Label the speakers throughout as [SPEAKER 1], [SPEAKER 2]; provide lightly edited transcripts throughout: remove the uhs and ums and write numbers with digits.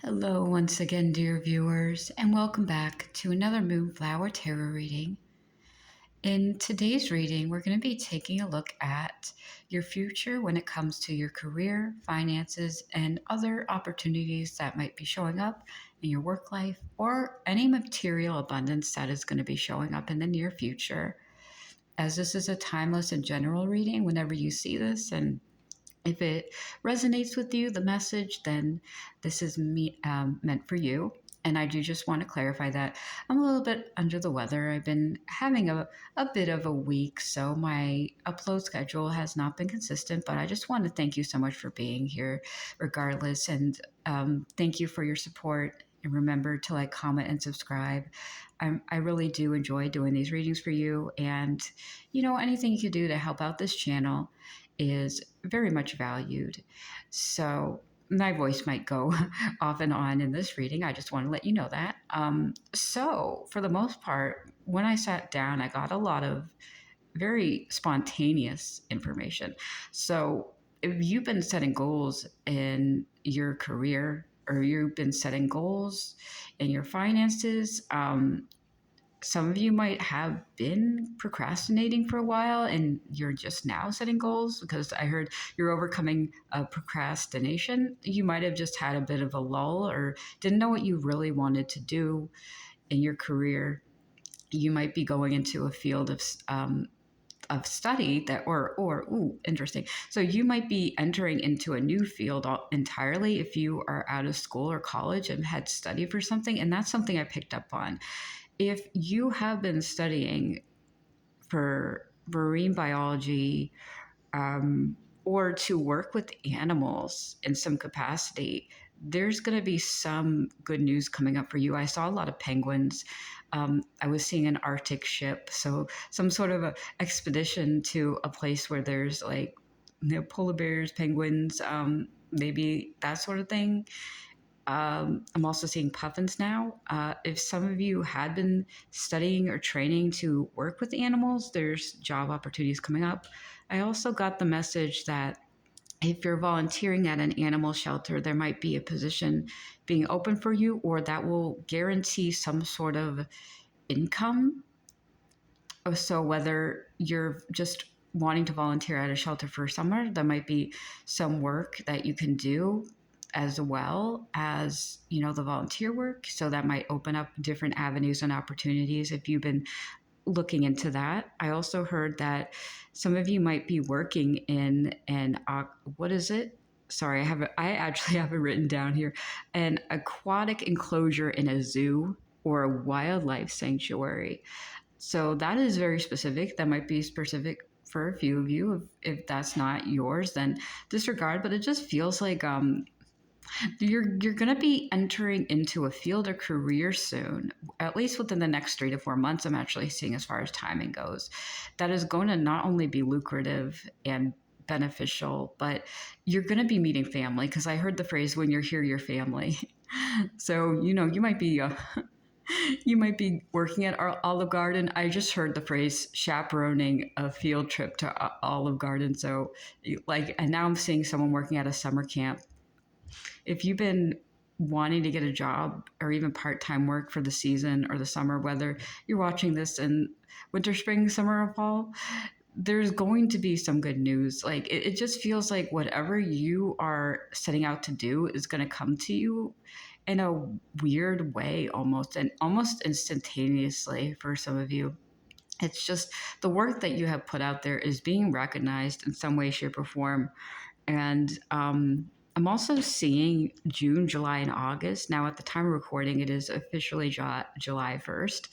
[SPEAKER 1] Hello, once again, dear viewers, and welcome back to another Moonflower Tarot reading. In today's reading, we're going to be taking a look at your future when it comes to your career, finances, and other opportunities that might be showing up in your work life or any material abundance that is going to be showing up in the near future. As this is a timeless and general reading, whenever you see this and if it resonates with you, the message, then this is meant for you. And I do just want to clarify that I'm a little bit under the weather. I've been having a bit of a week, so my upload schedule has not been consistent, but I just want to thank you so much for being here regardless. And thank you for your support. And remember to like, comment, and subscribe. I really do enjoy doing these readings for you. And, anything you can do to help out this channel is very much valued. So my voice might go off and on in this reading. I just want to let you know that. So for the most part, when I sat down, I got a lot of very spontaneous information. So if you've been setting goals in your career or you've been setting goals in your finances, some of you might have been procrastinating for a while and you're just now setting goals because I heard you're overcoming procrastination. You might have just had a bit of a lull or didn't know what you really wanted to do in your career. You might be going into a field of study that interesting. So you might be entering into a new field entirely if you are out of school or college and had studied for something. And that's something I picked up on. If you have been studying for marine biology or to work with animals in some capacity, there's going to be some good news coming up for you. I saw a lot of penguins. I was seeing an Arctic ship, so some sort of a expedition to a place where there's like polar bears, penguins, maybe that sort of thing. I'm also seeing puffins now. If some of you had been studying or training to work with animals, there's job opportunities coming up. I also got the message that if you're volunteering at an animal shelter, there might be a position being open for you, or that will guarantee some sort of income. So whether you're just wanting to volunteer at a shelter for summer, there might be some work that you can do as well as the volunteer work, so that might open up different avenues and opportunities if you've been looking into that. I also heard that some of you might be working in an what is it, sorry, I actually have it written down here, an aquatic enclosure in a zoo or a wildlife sanctuary. So that is very specific. That might be specific for a few of you. If that's not yours, then disregard, but it just feels like you're going to be entering into a field or career soon, at least within the next 3 to 4 months. I'm actually seeing, as far as timing goes, that is going to not only be lucrative and beneficial, but you're going to be meeting family, because I heard the phrase, when you're here, your family. So, you might be you might be working at Olive Garden. I just heard the phrase chaperoning a field trip to Olive Garden. So and now I'm seeing someone working at a summer camp. If you've been wanting to get a job or even part-time work for the season or the summer, whether you're watching this in winter, spring, summer, or fall, there's going to be some good news. Like it just feels like whatever you are setting out to do is going to come to you in a weird way, almost instantaneously for some of you. It's just the work that you have put out there is being recognized in some way, shape, or form. And I'm also seeing June, July, and August. Now, at the time of recording, it is officially July 1st.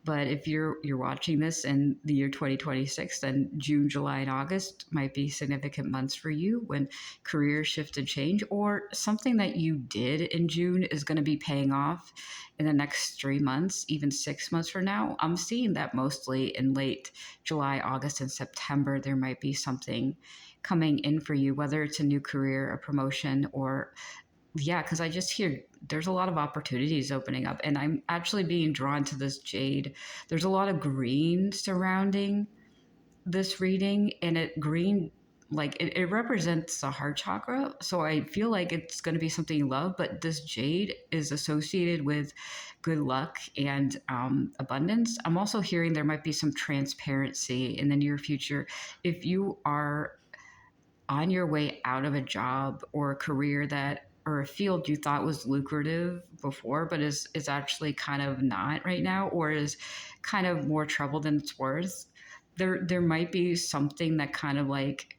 [SPEAKER 1] But if you're watching this in the year 2026, then June, July, and August might be significant months for you when careers shift and change, or something that you did in June is going to be paying off in the next 3 months, even 6 months from now. I'm seeing that mostly in late July, August, and September. There might be something coming in for you, whether it's a new career, a promotion, or because I just hear there's a lot of opportunities opening up, and I'm actually being drawn to this jade. There's a lot of green surrounding this reading, and green like it represents the heart chakra. So I feel like it's going to be something you love, but this jade is associated with good luck and abundance. I'm also hearing there might be some transparency in the near future. If you are on your way out of a job or a career that or a field you thought was lucrative before but is actually kind of not right now, or is kind of more trouble than it's worth, there might be something that kind of like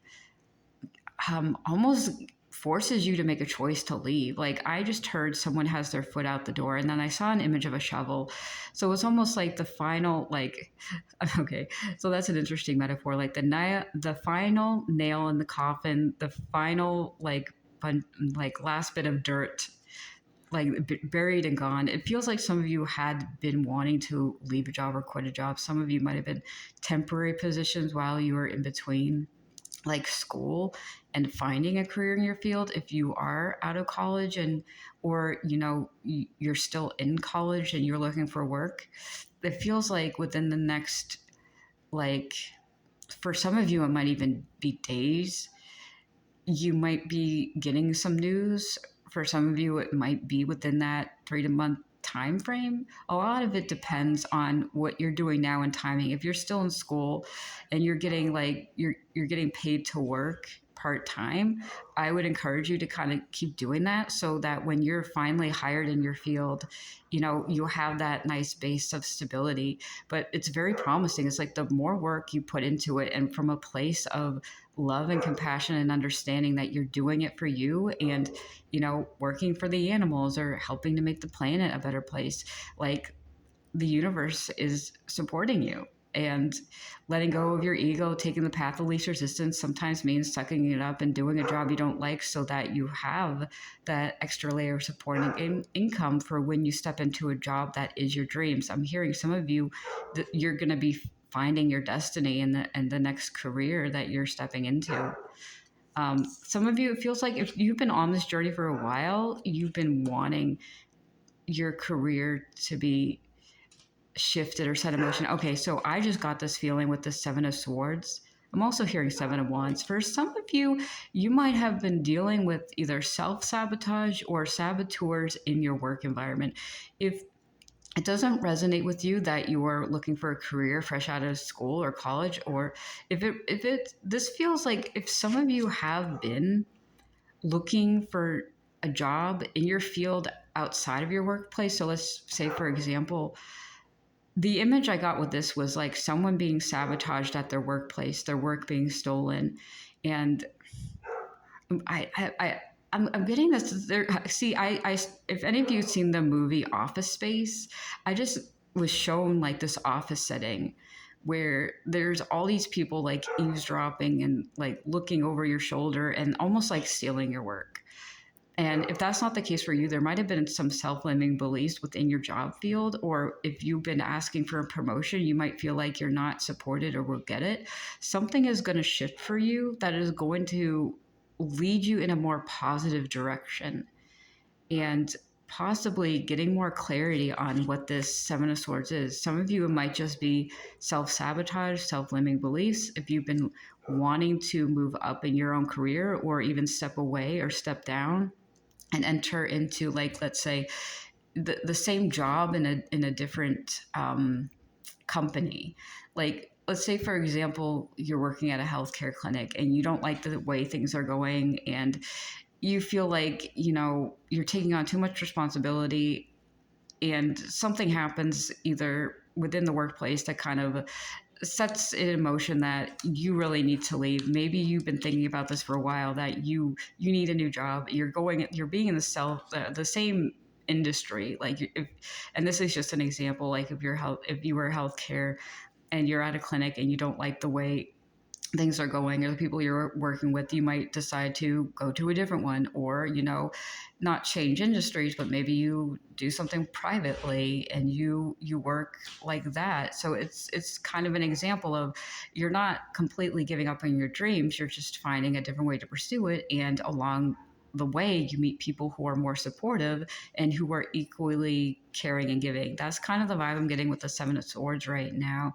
[SPEAKER 1] almost forces you to make a choice to leave. Like I just heard someone has their foot out the door, and then I saw an image of a shovel. So it's almost like the final, like, okay, so that's an interesting metaphor. Like the final nail in the coffin, the final like last bit of dirt, like buried and gone. It feels like some of you had been wanting to leave a job or quit a job. Some of you might have been temporary positions while you were in between like school and finding a career in your field. If you are out of college and or you're still in college and you're looking for work, it feels like within the next, like, for some of you it might even be days, you might be getting some news. For some of you it might be within that 3 to month time frame. A lot of it depends on what you're doing now and timing. If you're still in school and you're getting like you're getting paid to work part-time, I would encourage you to kind of keep doing that, so that when you're finally hired in your field, you have that nice base of stability. But it's very promising. It's like the more work you put into it, and from a place of love and compassion and understanding that you're doing it for you, and working for the animals or helping to make the planet a better place, like the universe is supporting you. And letting go of your ego, taking the path of least resistance, sometimes means sucking it up and doing a job you don't like, so that you have that extra layer of supporting income for when you step into a job that is your dreams. I'm hearing some of you that you're going to be finding your destiny in the next career that you're stepping into. Some of you, it feels like if you've been on this journey for a while, you've been wanting your career to be shifted or set in motion. Okay, so I just got this feeling with the Seven of Swords. I'm also hearing Seven of Wands. For some of you, you might have been dealing with either self-sabotage or saboteurs in your work environment. If it doesn't resonate with you that you are looking for a career fresh out of school or college, or this feels like if some of you have been looking for a job in your field outside of your workplace. So let's say, for example, the image I got with this was like someone being sabotaged at their workplace, their work being stolen. And I'm getting this. There, see, if any of you have seen the movie Office Space, I just was shown like this office setting where there's all these people like eavesdropping and like looking over your shoulder and almost like stealing your work. And if that's not the case for you, there might have been some self-limiting beliefs within your job field, or if you've been asking for a promotion, you might feel like you're not supported or will get it. Something is going to shift for you that is going to lead you in a more positive direction, and possibly getting more clarity on what this Seven of Swords is. Some of you, it might just be self-sabotage, self-limiting beliefs. If you've been wanting to move up in your own career, or even step away or step down and enter into, like, let's say the same job in a different company. Like, let's say, for example, you're working at a healthcare clinic and you don't like the way things are going, and you feel like, you're taking on too much responsibility, and something happens either within the workplace that kind of sets it in motion that you really need to leave. Maybe you've been thinking about this for a while, that you need a new job. You're being in the same industry. Like, and this is just an example, like if you were healthcare and you're at a clinic and you don't like the way things are going or the people you're working with, you might decide to go to a different one, or not change industries, but maybe you do something privately and you work like that. So it's kind of an example of, you're not completely giving up on your dreams, you're just finding a different way to pursue it, and along the way you meet people who are more supportive and who are equally caring and giving. That's kind of the vibe I'm getting with the Seven of Swords right now.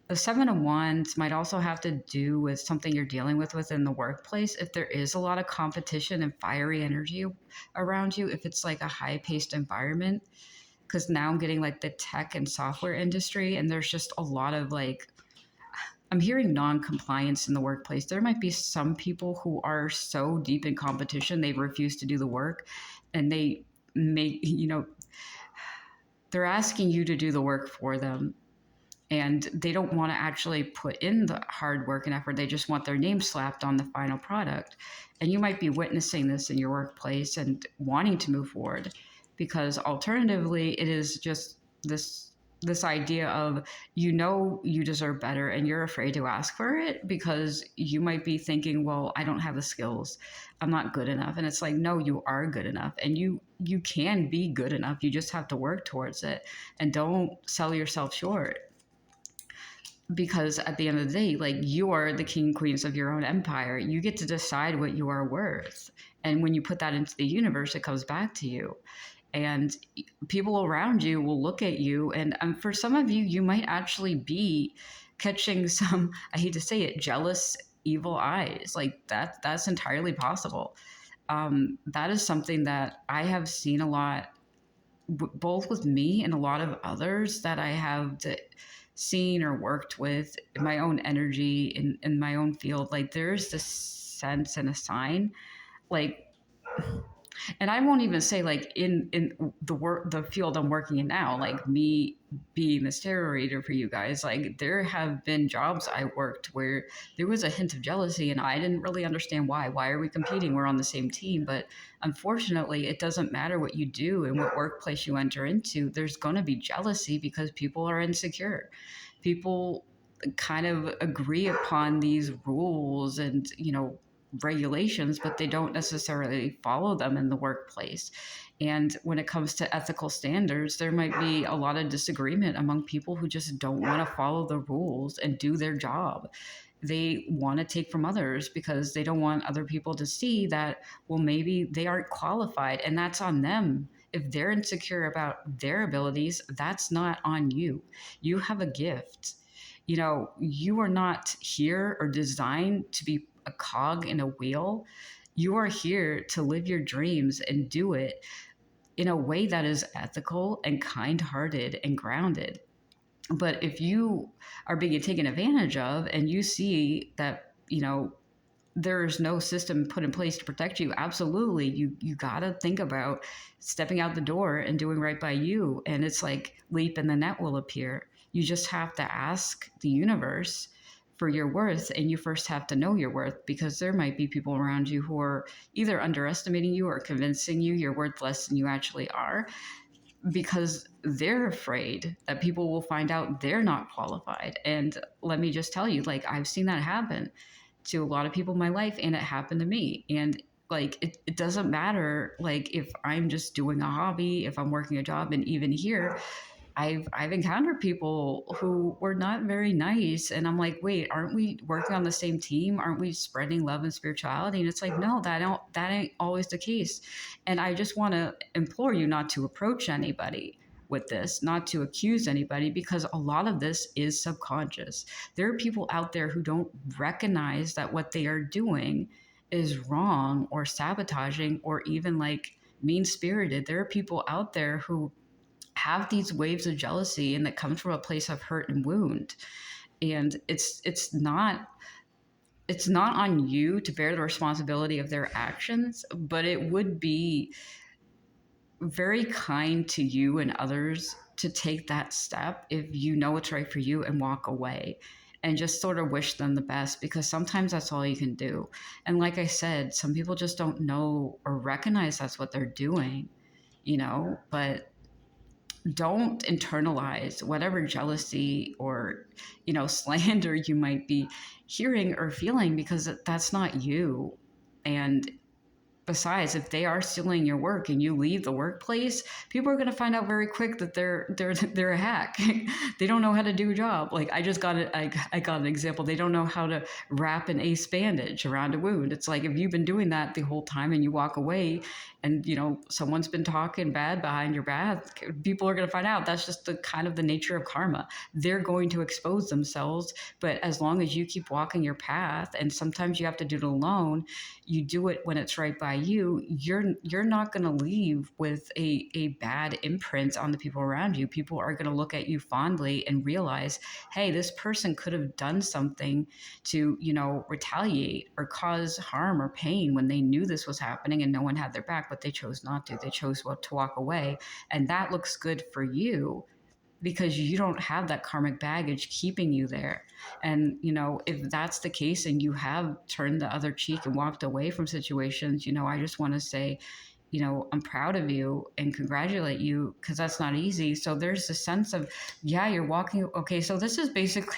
[SPEAKER 1] The Seven of Wands might also have to do with something you're dealing with within the workplace. If there is a lot of competition and fiery energy around you, if it's like a high paced environment, because now I'm getting like the tech and software industry, and there's just a lot of like, I'm hearing non-compliance in the workplace. There might be some people who are so deep in competition they refuse to do the work, and they make, they're asking you to do the work for them, and they don't want to actually put in the hard work and effort. They just want their name slapped on the final product. And you might be witnessing this in your workplace and wanting to move forward, because alternatively it is just this idea of, you deserve better and you're afraid to ask for it because you might be thinking, well, I don't have the skills, I'm not good enough. And it's like, no, you are good enough, and you can be good enough. You just have to work towards it, and don't sell yourself short, because at the end of the day, like, you are the king and queens of your own empire. You get to decide what you are worth, and when you put that into the universe, it comes back to you. And people around you will look at you, and for some of you, you might actually be catching some, I hate to say it, jealous evil eyes. Like, that's entirely possible. That is something that I have seen a lot, both with me and a lot of others that I have seen or worked with in my own energy, in my own field. Like, there's this sense and a sign, like, and I won't even say like in the field I'm working in now, like me being this tarot reader for you guys. Like, there have been jobs I worked where there was a hint of jealousy, and I didn't really understand why. Why are we competing? We're on the same team. But unfortunately, it doesn't matter what you do and what workplace you enter into. There's going to be jealousy because people are insecure. People kind of agree upon these rules and, regulations, but they don't necessarily follow them in the workplace. And when it comes to ethical standards, there might be a lot of disagreement among people who just don't want to follow the rules and do their job. They want to take from others because they don't want other people to see that, well, maybe they aren't qualified, and that's on them. If they're insecure about their abilities, that's not on you. You have a gift. You are not here or designed to be a cog in a wheel. You are here to live your dreams and do it in a way that is ethical and kind-hearted and grounded. But if you are being taken advantage of and you see that, there's no system put in place to protect you, absolutely, you got to think about stepping out the door and doing right by you. And it's like, leap and the net will appear. You just have to ask the universe for your worth, and you first have to know your worth, because there might be people around you who are either underestimating you or convincing you you're worth less than you actually are, because they're afraid that people will find out they're not qualified. And let me just tell you, like, I've seen that happen to a lot of people in my life, and it happened to me. And like, it doesn't matter, like, if I'm just doing a hobby, if I'm working a job, and even here, I've encountered people who were not very nice, and I'm like, wait, aren't we working on the same team? Aren't we spreading love and spirituality? And it's like, no, that ain't always the case. And I just want to implore you not to approach anybody with this, not to accuse anybody, because a lot of this is subconscious. There are people out there who don't recognize that what they are doing is wrong or sabotaging or even like mean spirited. There are people out there who have these waves of jealousy, and that comes from a place of hurt and wound. And it's not on you to bear the responsibility of their actions, but it would be very kind to you and others to take that step if you know what's right for you and walk away and just sort of wish them the best, because sometimes that's all you can do. And like I said, some people just don't know or recognize that's what they're doing, but don't internalize whatever jealousy or, slander you might be hearing or feeling, because that's not you. And besides, if they are stealing your work and you leave the workplace, people are going to find out very quick that they're a hack. They don't know how to do a job. Like I just got it. I got an example. They don't know how to wrap an ace bandage around a wound. It's like if you've been doing that the whole time and you walk away, and someone's been talking bad behind your back, people are going to find out. That's just the kind of the nature of karma. They're going to expose themselves, but as long as you keep walking your path, and sometimes you have to do it alone, you do it when it's right by you, you're not going to leave with a bad imprint on the people around you. People are going to look at you fondly and realize, hey, this person could have done something to retaliate or cause harm or pain when they knew this was happening and no one had their back, but they chose not to. They chose to walk away, and that looks good for you because you don't have that karmic baggage keeping you there. And, if that's the case and you have turned the other cheek and walked away from situations, I just want to say, I'm proud of you and congratulate you, because that's not easy. So there's a sense of, yeah, you're walking. Okay. So this is basically,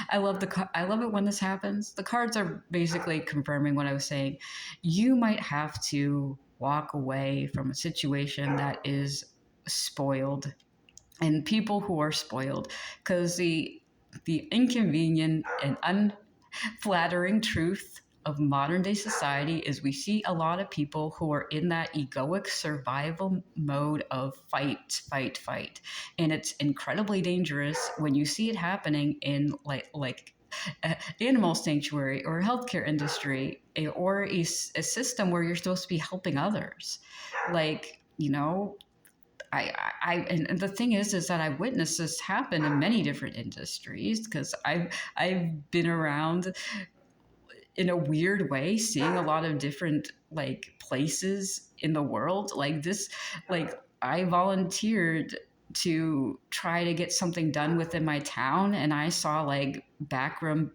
[SPEAKER 1] I love it when this happens. The cards are basically confirming what I was saying. You might have to walk away from a situation that is spoiled, and people who are spoiled, because the inconvenient and unflattering truth of modern day society is we see a lot of people who are in that egoic survival mode of fight, and it's incredibly dangerous when you see it happening in like animal sanctuary or healthcare industry, or a system where you're supposed to be helping others. Like, and the thing is that I've witnessed this happen in many different industries, because I've been around in a weird way, seeing a lot of different places in the world. Like this, I volunteered to try to get something done within my town, and I saw backroom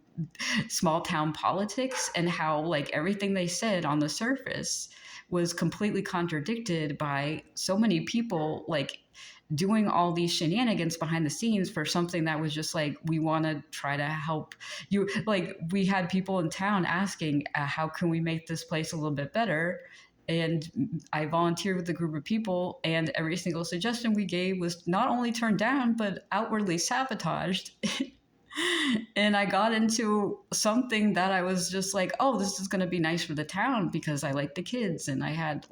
[SPEAKER 1] small town politics, and how everything they said on the surface was completely contradicted by so many people doing all these shenanigans behind the scenes for something that was just we want to try to help you. We had people in town asking, how can we make this place a little bit better? And I volunteered with a group of people, and every single suggestion we gave was not only turned down, but outwardly sabotaged. And I got into something that I was just oh, this is going to be nice for the town because I like the kids, and I had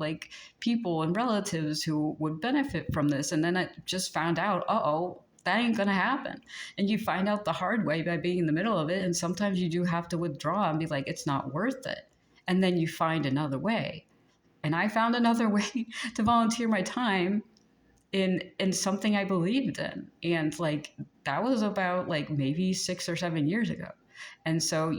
[SPEAKER 1] people and relatives who would benefit from this. And then I just found out, uh-oh, that ain't going to happen. And you find out the hard way by being in the middle of it. And sometimes you do have to withdraw and be it's not worth it. And then you find another way. And I found another way to volunteer my time in something I believed in. And that was about maybe 6 or 7 years ago. And so,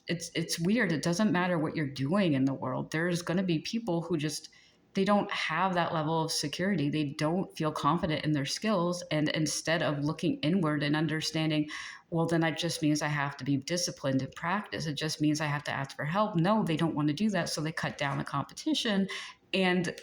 [SPEAKER 1] it's weird. It doesn't matter what you're doing in the world. There's going to be people who just, they don't have that level of security. They don't feel confident in their skills. And instead of looking inward and understanding, well, then that just means I have to be disciplined in practice. It just means I have to ask for help. No, they don't want to do that. So they cut down the competition. And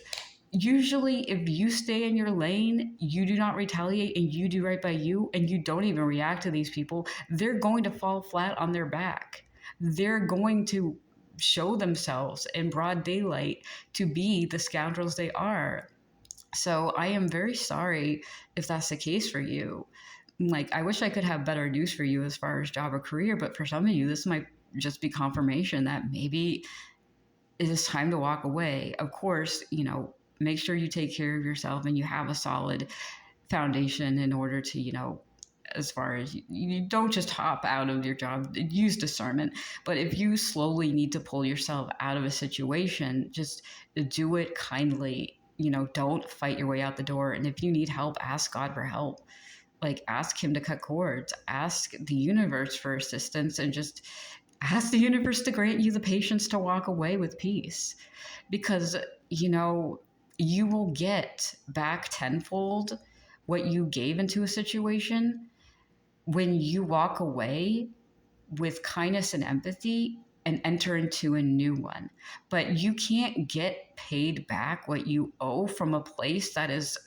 [SPEAKER 1] usually if you stay in your lane, you do not retaliate, and you do right by you, and you don't even react to these people, they're going to fall flat on their back. They're going to show themselves in broad daylight to be the scoundrels they are. So I am very sorry if that's the case for you. I wish I could have better news for you as far as job or career, but for some of you, this might just be confirmation that maybe it is time to walk away. Of course, make sure you take care of yourself and you have a solid foundation in order to, as far as you don't just hop out of your job, use discernment. But if you slowly need to pull yourself out of a situation, just do it kindly. Don't fight your way out the door. And if you need help, ask God for help. Ask him to cut cords, ask the universe for assistance, and just ask the universe to grant you the patience to walk away with peace. Because, you will get back tenfold what you gave into a situation when you walk away with kindness and empathy and enter into a new one. But you can't get paid back what you owe from a place that is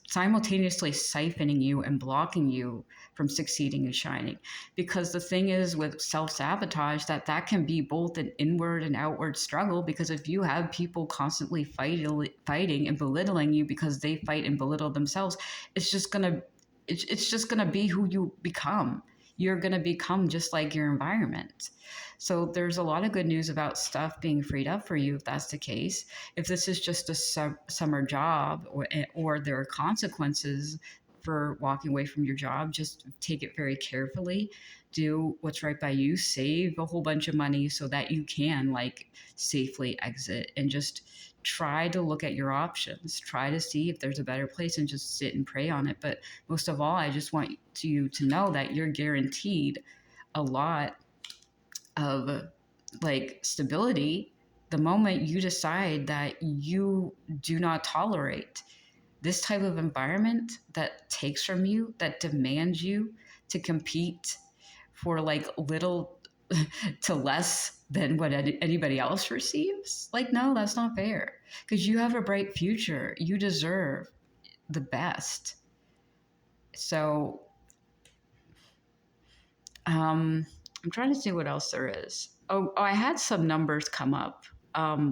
[SPEAKER 1] simultaneously siphoning you and blocking you from succeeding and shining. Because the thing is with self-sabotage, that can be both an inward and outward struggle, because if you have people constantly fighting and belittling you because they fight and belittle themselves, it's just gonna it's just gonna be who you become. You're gonna become just like your environment. So there's a lot of good news about stuff being freed up for you if that's the case. If this is just a summer job, or there are consequences for walking away from your job, just take it very carefully. Do what's right by you. Save a whole bunch of money so that you can like safely exit, and just try to look at your options. Try to see if there's a better place and just sit and pray on it. But most of all, I just want you to know that you're guaranteed a lot of like stability the moment you decide that you do not tolerate this type of environment that takes from you, that demands you to compete for like little to less than what anybody else receives. Like, no, that's not fair, because you have a bright future. You deserve the best. So I'm trying to see what else there is. I had some numbers come up,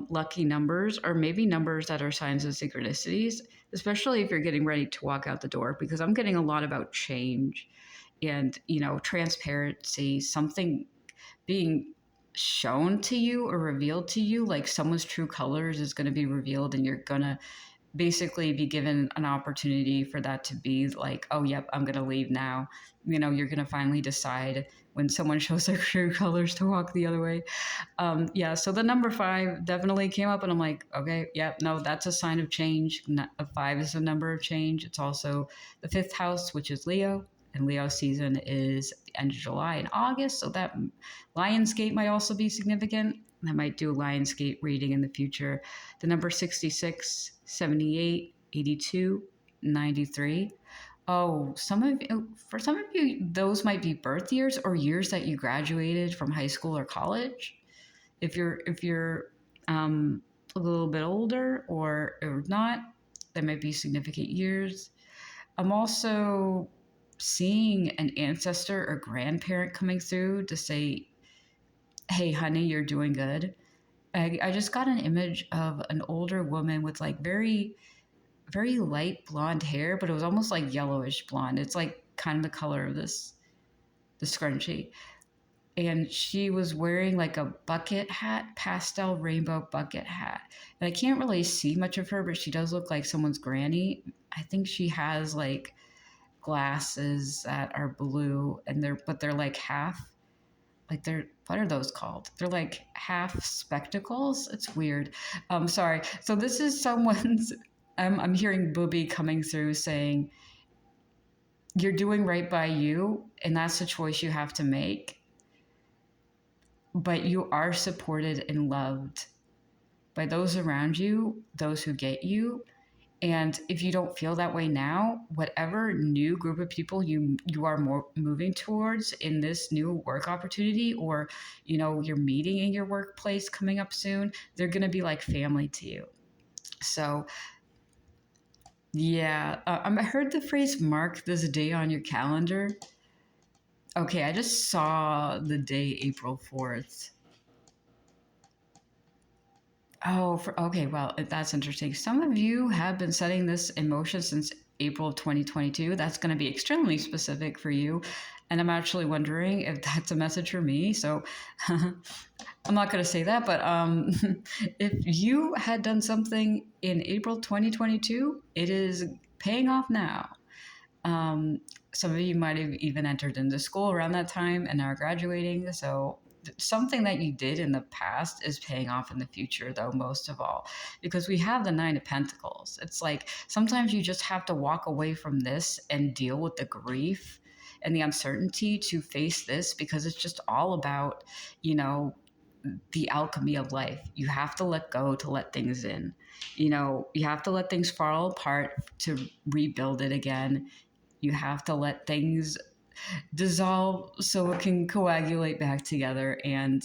[SPEAKER 1] lucky numbers, or maybe numbers that are signs of synchronicities, especially if you're getting ready to walk out the door, because I'm getting a lot about change and, transparency, something being shown to you or revealed to you, like someone's true colors is going to be revealed, and you're going to basically be given an opportunity for that to be like, oh, yep, I'm going to leave now. You're going to finally decide when someone shows their true colors to walk the other way. Yeah, so the number 5 definitely came up, and I'm like, okay, yep, no, that's a sign of change. A 5 is a number of change. It's also the 5th house, which is Leo, and Leo season is the end of July and August. So that Lionsgate might also be significant. I might do a Lionsgate reading in the future. The number 66, 78, 82, 93. Oh, for some of you, those might be birth years or years that you graduated from high school or college. If you're a little bit older or not, that might be significant years. I'm also seeing an ancestor or grandparent coming through to say, hey, honey, you're doing good. I just got an image of an older woman with like very, very light blonde hair, but it was almost like yellowish blonde. It's like kind of the color of the scrunchie. And she was wearing like a bucket hat, pastel rainbow bucket hat. And I can't really see much of her, but she does look like someone's granny. I think she has like glasses that are blue, and they're like half, like they're, what are those called? They're like half spectacles. It's weird. Sorry. So this is someone's. I'm hearing Booby coming through saying, "You're doing right by you, and that's the choice you have to make. But you are supported and loved by those around you, those who get you." And if you don't feel that way now, whatever new group of people you are more moving towards in this new work opportunity, or you're meeting in your workplace coming up soon, they're going to be like family to you. So yeah, I heard the phrase "mark this day on your calendar." Okay, I just saw the day April 4th. Oh, okay. Well, that's interesting. Some of you have been setting this in motion since April of 2022. That's going to be extremely specific for you. And I'm actually wondering if that's a message for me. So I'm not going to say that, but if you had done something in April 2022, it is paying off now. Some of you might have even entered into school around that time and are graduating. So something that you did in the past is paying off in the future, though, most of all, because we have the 9 of Pentacles. It's like sometimes you just have to walk away from this and deal with the grief and the uncertainty to face this, because it's just all about, the alchemy of life. You have to let go to let things in. You have to let things fall apart to rebuild it again. You have to let things dissolve so it can coagulate back together. And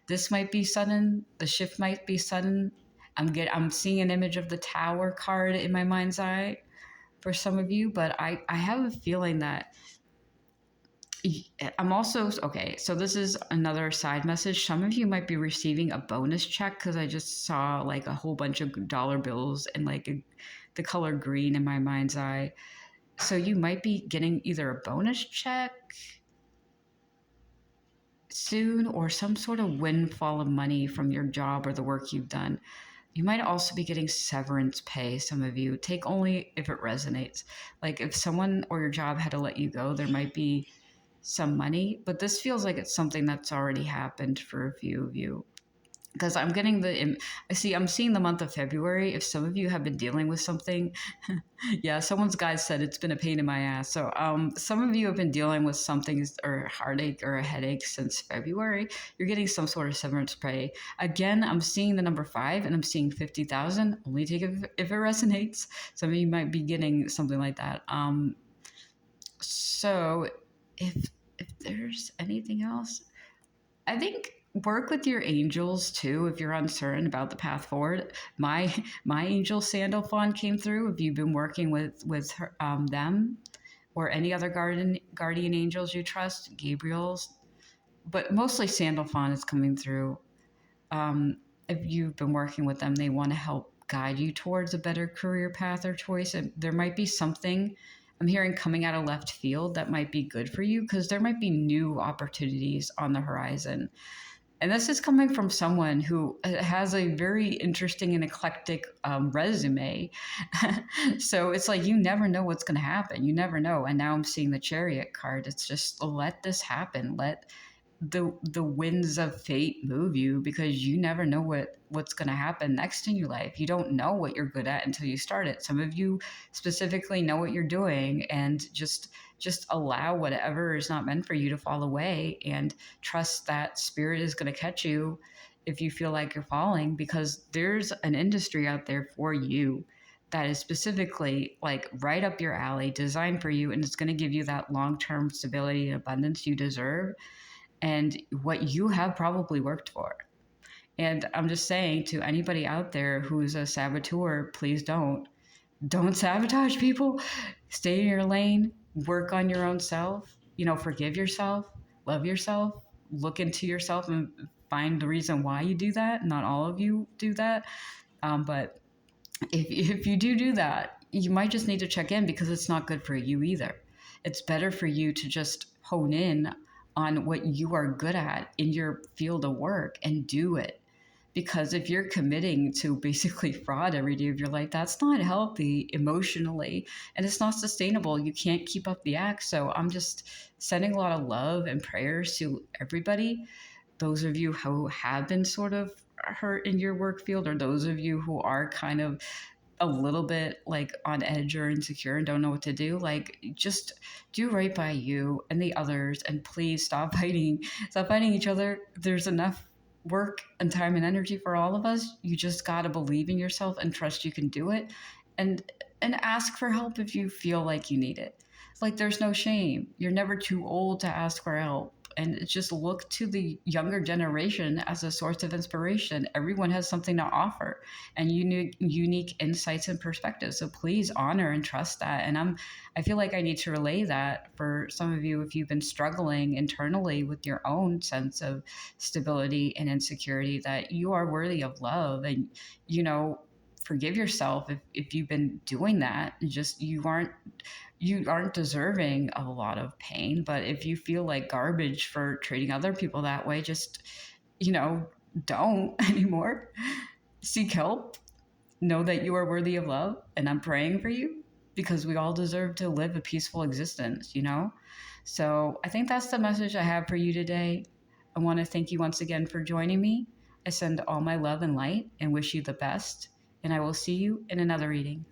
[SPEAKER 1] this might be sudden. The shift might be sudden. I'm seeing an image of the Tower card in my mind's eye for some of you, but I have a feeling that I'm also okay. So this is another side message. Some of you might be receiving a bonus check because I just saw like a whole bunch of dollar bills and like the color green in my mind's eye. So you might be getting either a bonus check soon or some sort of windfall of money from your job or the work you've done. You might also be getting severance pay, some of you. Take only if it resonates. Like if someone or your job had to let you go, there might be some money, but this feels like it's something that's already happened for a few of you. Because I'm getting I'm seeing the month of February. If some of you have been dealing with something, yeah, someone's guide said it's been a pain in my ass. So some of you have been dealing with something or heartache or a headache since February. You're getting some sort of severance pay. Again, I'm seeing the number 5 and I'm seeing 50,000. Only take it if it resonates. Some of you might be getting something like that. So if there's anything else, I think work with your angels too if you're uncertain about the path forward. My angel Sandalphon came through. If you've been working with them or any other guardian angels you trust, Gabriel's, but mostly Sandalphon is coming through. If you've been working with them, they want to help guide you towards a better career path or choice. And there might be something I'm hearing coming out of left field that might be good for you because there might be new opportunities on the horizon. And this is coming from someone who has a very interesting and eclectic resume. So it's like you never know what's going to happen. You never know. And now I'm seeing the Chariot card. It's just let this happen. Let the winds of fate move you because you never know what's going to happen next in your life. You don't know what you're good at until you start it. Some of you specifically know what you're doing and just allow whatever is not meant for you to fall away and trust that spirit is going to catch you if you feel like you're falling, because there's an industry out there for you that is specifically like right up your alley, designed for you, and it's going to give you that long-term stability and abundance you deserve and what you have probably worked for. And I'm just saying to anybody out there who's a saboteur, please don't sabotage people. Stay in your lane, work on your own self, forgive yourself, love yourself, look into yourself and find the reason why you do that. Not all of you do that. But if you do that, you might just need to check in because it's not good for you either. It's better for you to just hone in on what you are good at in your field of work and do it. Because if you're committing to basically fraud every day of your life, that's not healthy emotionally and it's not sustainable. You can't keep up the act. So I'm just sending a lot of love and prayers to everybody. Those of you who have been sort of hurt in your work field, or those of you who are kind of a little bit like on edge or insecure and don't know what to do, like just do right by you and the others, and please stop fighting each other. There's enough work and time and energy for all of us. You just got to believe in yourself and trust you can do it, and ask for help if you feel like you need it. Like there's no shame. You're never too old to ask for help. And just look to the younger generation as a source of inspiration. Everyone has something to offer and unique insights and perspectives. So please honor and trust that. And I feel like I need to relay that for some of you if you've been struggling internally with your own sense of stability and insecurity, that you are worthy of love. And, forgive yourself if you've been doing that. Just you aren't deserving of a lot of pain. But if you feel like garbage for treating other people that way, just, don't anymore. Seek help. Know that you are worthy of love. And I'm praying for you because we all deserve to live a peaceful existence, So I think that's the message I have for you today. I want to thank you once again for joining me. I send all my love and light and wish you the best. And I will see you in another reading.